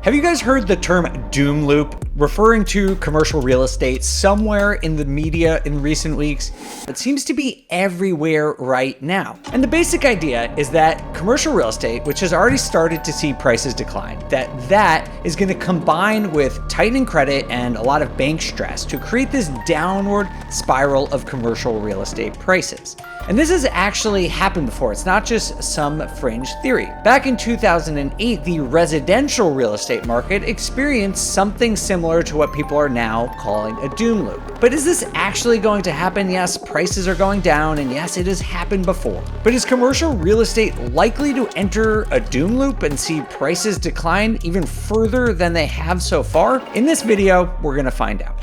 Have you guys heard the term doom loop, referring to commercial real estate somewhere in the media in recent weeks? It seems to be everywhere right now. And the basic idea is that commercial real estate, which has already started to see prices decline, that is going to combine with tightening credit and a lot of bank stress to create this downward spiral of commercial real estate prices. And this has actually happened before. It's not just some fringe theory. Back in 2008, the residential real estate market experienced something similar to what people are now calling a doom loop. But is this actually going to happen? Yes, prices are going down, and yes, it has happened before. But is commercial real estate likely to enter a doom loop and see prices decline even further than they have so far? In this video, we're going to find out.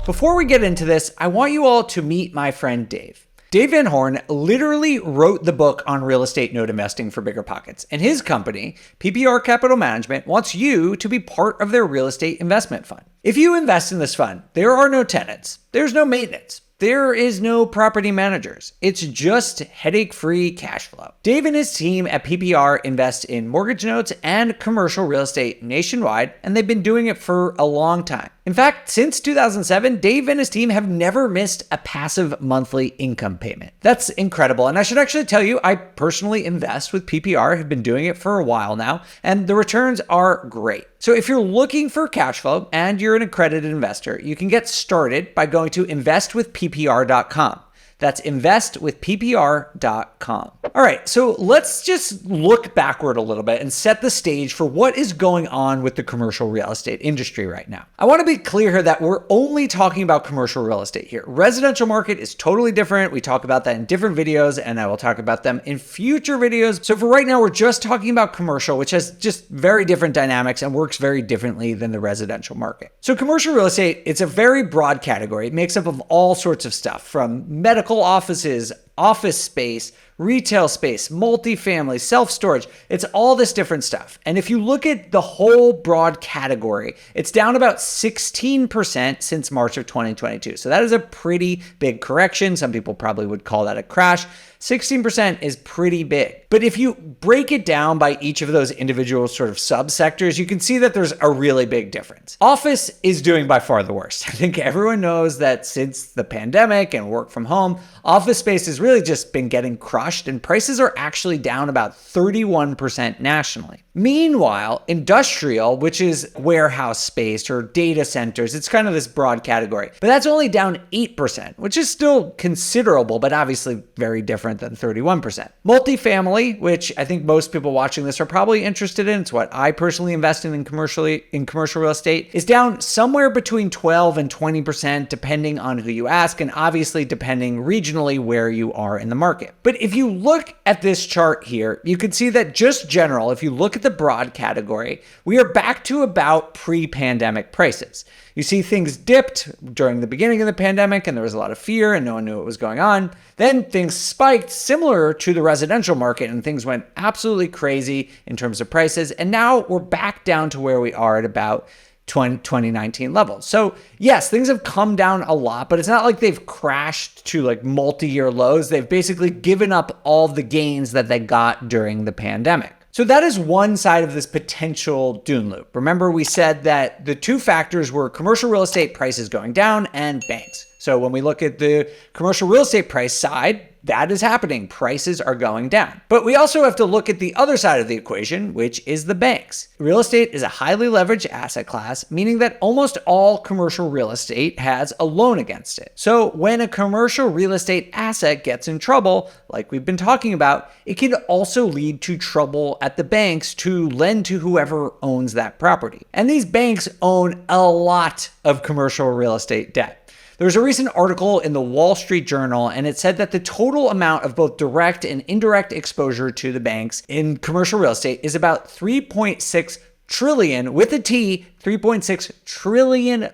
Before we get into this, I want you all to meet my friend Dave. Dave Van Horn literally wrote the book on real estate note investing for BiggerPockets, and his company, PPR Capital Management, wants you to be part of their real estate investment fund. If you invest in this fund, there are no tenants, there's no maintenance, there is no property managers. It's just headache-free cash flow. Dave and his team at PPR invest in mortgage notes and commercial real estate nationwide, and they've been doing it for a long time. In fact, since 2007, Dave and his team have never missed a passive monthly income payment. That's incredible. And I should actually tell you, I personally invest with PPR, have been doing it for a while now, and the returns are great. So if you're looking for cash flow and you're an accredited investor, you can get started by going to investwithppr.com. That's investwithppr.com. All right, so let's just look backward a little bit and set the stage for what is going on with the commercial real estate industry right now. I want to be clear here that we're only talking about commercial real estate here. Residential market is totally different. We talk about that in different videos, and I will talk about them in future videos. So for right now, we're just talking about commercial, which has just very different dynamics and works very differently than the residential market. So commercial real estate, it's a very broad category. It makes up of all sorts of stuff, from medical offices, office space, retail space, multifamily, self-storage. It's all this different stuff. And if you look at the whole broad category, it's down about 16% since March of 2022. So that is a pretty big correction. Some people probably would call that a crash. 16% is pretty big. But if you break it down by each of those individual sort of subsectors, you can see that there's a really big difference. Office is doing by far the worst. I think everyone knows that since the pandemic and work from home, office space has really just been getting crushed, and prices are actually down about 31% nationally. Meanwhile, industrial, which is warehouse space or data centers, it's kind of this broad category, but that's only down 8%, which is still considerable, but obviously very different than 31%. Multifamily, which I think most people watching this are probably interested in, it's what I personally invest in commercial real estate, is down somewhere between 12 and 20% depending on who you ask, and obviously depending regionally where you are in the market. But if you look at this chart here, you can see that just general, if you look at the broad category, we are back to about pre-pandemic prices. You see things dipped during the beginning of the pandemic and there was a lot of fear and no one knew what was going on. Then things spiked similar to the residential market and things went absolutely crazy in terms of prices. And now we're back down to where we are at about 2019 levels. So yes, things have come down a lot, but it's not like they've crashed to like multi-year lows. They've basically given up all the gains that they got during the pandemic. So that is one side of this potential doom loop. Remember, we said that the two factors were commercial real estate prices going down and banks. So when we look at the commercial real estate price side, that is happening. Prices are going down. But we also have to look at the other side of the equation, which is the banks. Real estate is a highly leveraged asset class, meaning that almost all commercial real estate has a loan against it. So when a commercial real estate asset gets in trouble, like we've been talking about, it can also lead to trouble at the banks to lend to whoever owns that property. And these banks own a lot of commercial real estate debt. There was a recent article in the Wall Street Journal, and it said that the total amount of both direct and indirect exposure to the banks in commercial real estate is about 3.6 trillion with a T, $3.6 trillion.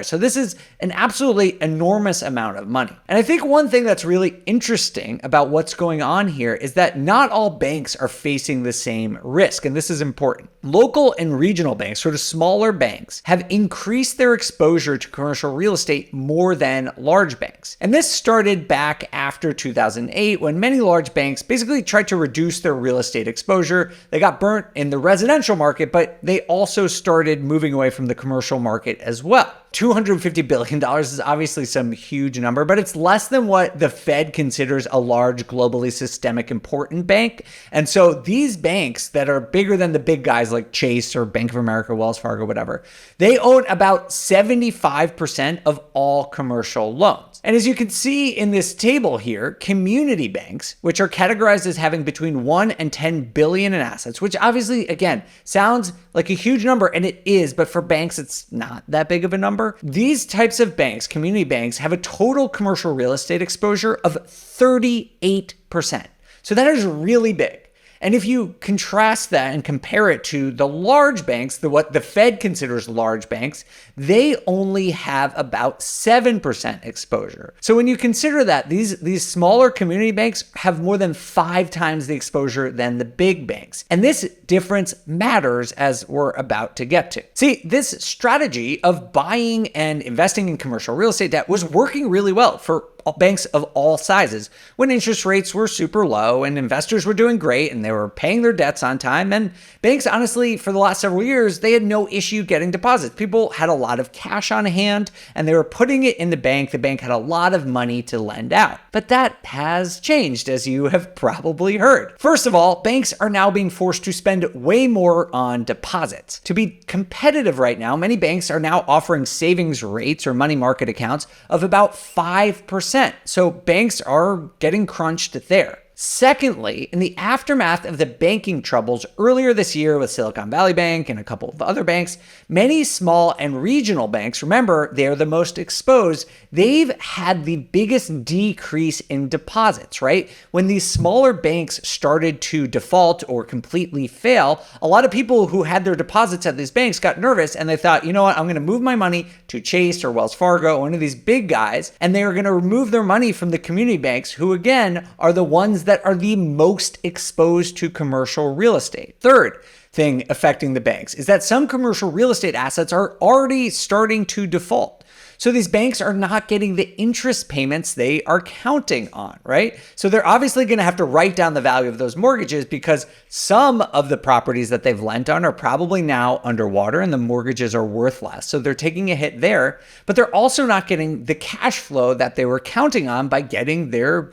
So this is an absolutely enormous amount of money. And I think one thing that's really interesting about what's going on here is that not all banks are facing the same risk. And this is important. Local and regional banks, sort of smaller banks, have increased their exposure to commercial real estate more than large banks. And this started back after 2008 when many large banks basically tried to reduce their real estate exposure. They got burnt in the residential market, but they also started moving away from the commercial market as well. $250 billion is obviously some huge number, but it's less than what the Fed considers a large, globally systemic important bank. And so these banks that are bigger than the big guys like Chase or Bank of America, Wells Fargo, whatever, they own about 75% of all commercial loans. And as you can see in this table here, community banks, which are categorized as having between 1 and 10 billion in assets, which obviously, again, sounds like a huge number, and it is, but for banks, it's not that big of a number. These types of banks, community banks, have a total commercial real estate exposure of 38%. So that is really big. And if you contrast that and compare it to the large banks, what the Fed considers large banks, they only have about 7% exposure. So when you consider that, these smaller community banks have more than 5 times the exposure than the big banks. And this difference matters, as we're about to get to. See, this strategy of buying and investing in commercial real estate debt was working really well for banks of all sizes when interest rates were super low and investors were doing great and they were paying their debts on time. And banks, honestly, for the last several years, they had no issue getting deposits. People had a lot of cash on hand and they were putting it in the bank. The bank had a lot of money to lend out. But that has changed, as you have probably heard. First of all, banks are now being forced to spend way more on deposits. To be competitive right now, many banks are now offering savings rates or money market accounts of about 5%. So banks are getting crunched there. Secondly, in the aftermath of the banking troubles earlier this year with Silicon Valley Bank and a couple of other banks, many small and regional banks, remember, they're the most exposed, they've had the biggest decrease in deposits, right? When these smaller banks started to default or completely fail, a lot of people who had their deposits at these banks got nervous and they thought, you know what, I'm going to move my money to Chase or Wells Fargo, one of these big guys, and they are going to remove their money from the community banks, who again are the ones that are the most exposed to commercial real estate. Third thing affecting the banks is that some commercial real estate assets are already starting to default. So these banks are not getting the interest payments they are counting on, right? So they're obviously going to have to write down the value of those mortgages because some of the properties that they've lent on are probably now underwater and the mortgages are worth less. So they're taking a hit there, but they're also not getting the cash flow that they were counting on by getting their,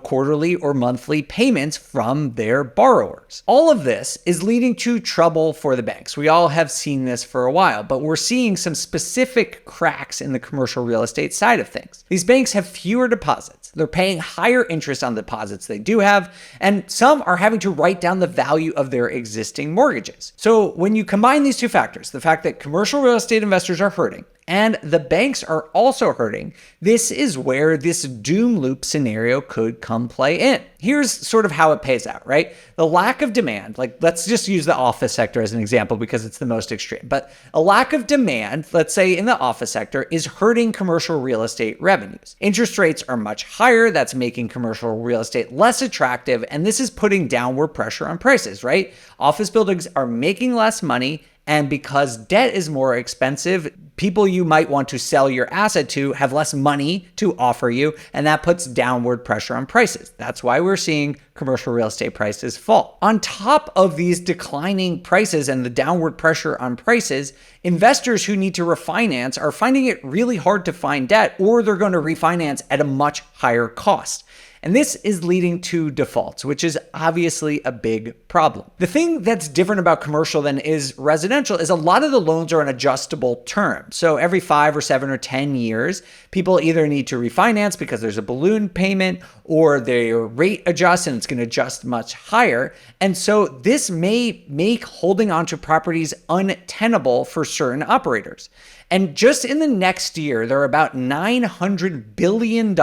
quarterly or monthly payments from their borrowers. All of this is leading to trouble for the banks. We all have seen this for a while, but we're seeing some specific cracks in the commercial real estate side of things. These banks have fewer deposits. They're paying higher interest on the deposits they do have, and some are having to write down the value of their existing mortgages. So when you combine these two factors, the fact that commercial real estate investors are hurting and the banks are also hurting, this is where this doom loop scenario could come play in. Here's sort of how it pays out, right? The lack of demand, let's just use the office sector as an example because it's the most extreme, but a lack of demand, let's say in the office sector, is hurting commercial real estate revenues. Interest rates are much higher. That's making commercial real estate less attractive, and this is putting downward pressure on prices, right? Office buildings are making less money, and because debt is more expensive, people you might want to sell your asset to have less money to offer you, and that puts downward pressure on prices. That's why we're seeing commercial real estate prices fall. On top of these declining prices and the downward pressure on prices, investors who need to refinance are finding it really hard to find debt, or they're going to refinance at a much higher cost. And this is leading to defaults, which is obviously a big problem. The thing that's different about commercial than is residential is a lot of the loans are an adjustable term. So every 5 or 7 or 10 years, people either need to refinance because there's a balloon payment or their rate adjusts and it's going to adjust much higher. And so this may make holding onto properties untenable for certain operators. And just in the next year, there are about $900 billion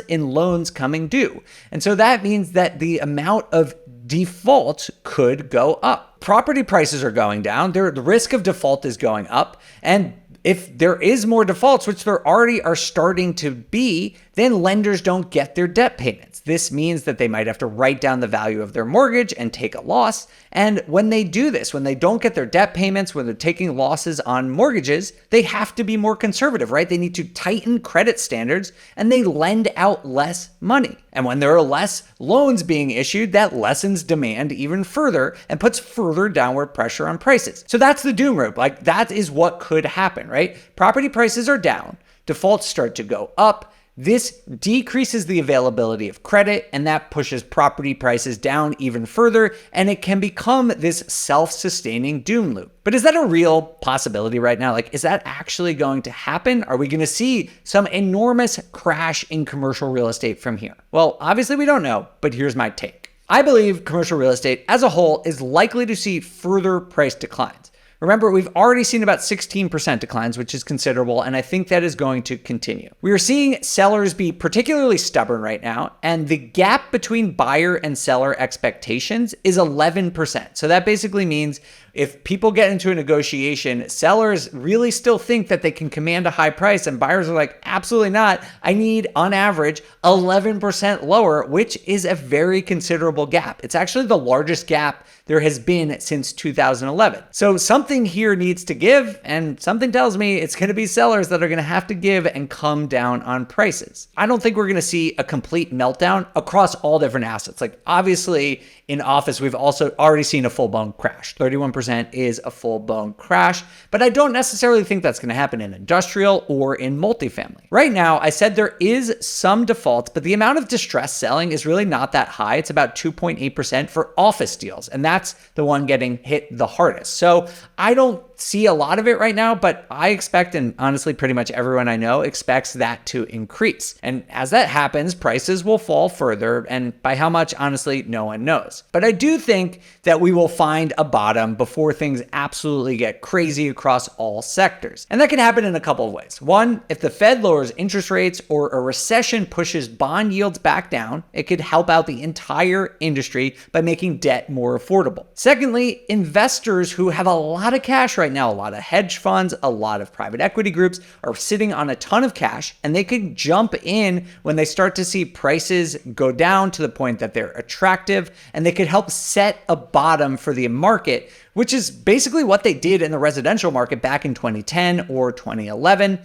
in loans coming due. And so that means that the amount of defaults could go up. Property prices are going down. The risk of default is going up. And if there is more defaults, which there already are starting to be, then lenders don't get their debt payments. This means that they might have to write down the value of their mortgage and take a loss. And when they do this, when they don't get their debt payments, when they're taking losses on mortgages, they have to be more conservative, right? They need to tighten credit standards and they lend out less money. And when there are less loans being issued, that lessens demand even further and puts further downward pressure on prices. So that's the doom rope. Like, that is what could happen, right? Property prices are down, defaults start to go up. This decreases the availability of credit, and that pushes property prices down even further, and it can become this self-sustaining doom loop. But is that a real possibility right now? Like, is that actually going to happen? Are we going to see some enormous crash in commercial real estate from here? Well, obviously we don't know, but here's my take. I believe commercial real estate as a whole is likely to see further price declines. Remember, we've already seen about 16% declines, which is considerable, and I think that is going to continue. We are seeing sellers be particularly stubborn right now, and the gap between buyer and seller expectations is 11%. So that basically means if people get into a negotiation, sellers really still think that they can command a high price, and buyers are like, absolutely not. I need, on average, 11% lower, which is a very considerable gap. It's actually the largest gap there has been since 2011. So something here needs to give, and something tells me it's going to be sellers that are going to have to give and come down on prices. I don't think we're going to see a complete meltdown across all different assets. Like, obviously, in office, we've also already seen a full-blown crash. 31% is a full-blown crash, but I don't necessarily think that's going to happen in industrial or in multifamily. Right now, I said there is some defaults, but the amount of distress selling is really not that high. It's about 2.8% for office deals, and that's the one getting hit the hardest. So I don't see a lot of it right now, but I expect, and honestly, pretty much everyone I know expects that to increase. And as that happens, prices will fall further, and by how much, honestly, no one knows. But I do think that we will find a bottom before things absolutely get crazy across all sectors. And that can happen in a couple of ways. One, if the Fed lowers interest rates or a recession pushes bond yields back down, it could help out the entire industry by making debt more affordable. Secondly, investors who have a lot of cash right now, a lot of hedge funds, a lot of private equity groups are sitting on a ton of cash, and they could jump in when they start to see prices go down to the point that they're attractive, and they could help set a bottom for the market, which is basically what they did in the residential market back in 2010 or 2011.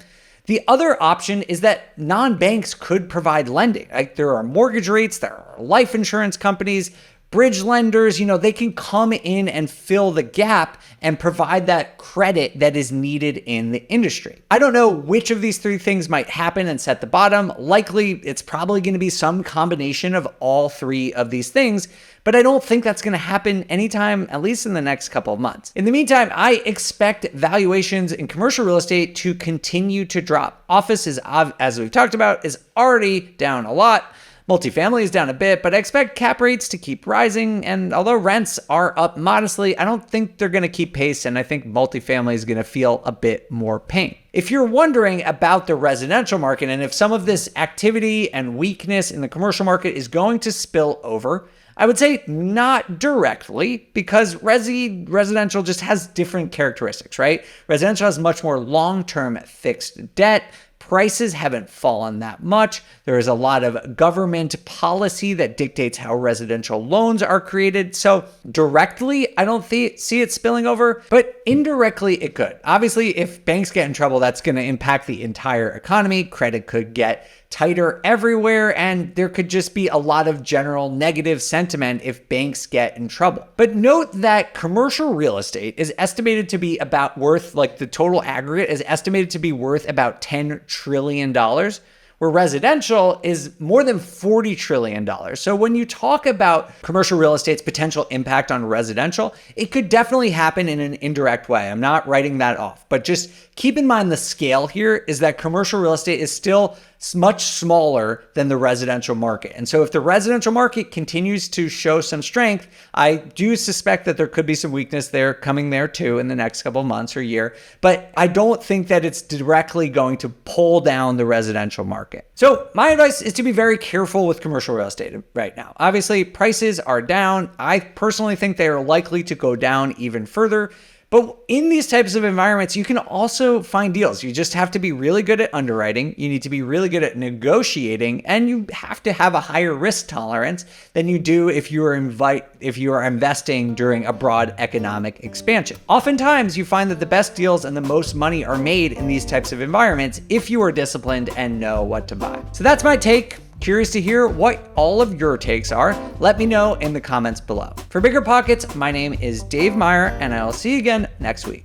The other option is that non-banks could provide lending. Like, there are mortgage REITs, there are life insurance companies, bridge lenders, they can come in and fill the gap and provide that credit that is needed in the industry. I don't know which of these three things might happen and set the bottom. Likely, it's probably going to be some combination of all three of these things, but I don't think that's going to happen anytime, at least in the next couple of months. In the meantime, I expect valuations in commercial real estate to continue to drop. Office is, as we've talked about, is already down a lot. Multifamily is down a bit, but I expect cap rates to keep rising. And although rents are up modestly, I don't think they're going to keep pace. And I think multifamily is going to feel a bit more pain. If you're wondering about the residential market and if some of this activity and weakness in the commercial market is going to spill over, I would say not directly, because residential just has different characteristics, right? Residential has much more long-term fixed debt. Prices haven't fallen that much. There is a lot of government policy that dictates how residential loans are created. So directly, I don't see it spilling over, but indirectly it could. Obviously, if banks get in trouble, that's going to impact the entire economy. Credit could get tighter everywhere, and there could just be a lot of general negative sentiment if banks get in trouble. But note that commercial real estate is estimated to be about worth, like the total aggregate is estimated to be worth about $10 trillion, where residential is more than $40 trillion. So when you talk about commercial real estate's potential impact on residential, it could definitely happen in an indirect way. I'm not writing that off, but just keep in mind the scale here is that commercial real estate is still much smaller than the residential market. And so if the residential market continues to show some strength, I do suspect that there could be some weakness there coming there too in the next couple of months or year. But I don't think that it's directly going to pull down the residential market. So my advice is to be very careful with commercial real estate right now. Obviously, prices are down. I personally think they are likely to go down even further. But in these types of environments, you can also find deals. You just have to be really good at underwriting. You need to be really good at negotiating, and you have to have a higher risk tolerance than you do if you are investing during a broad economic expansion. Oftentimes, you find that the best deals and the most money are made in these types of environments if you are disciplined and know what to buy. So that's my take. Curious to hear what all of your takes are. Let me know in the comments below. For BiggerPockets, my name is Dave Meyer, and I will see you again next week.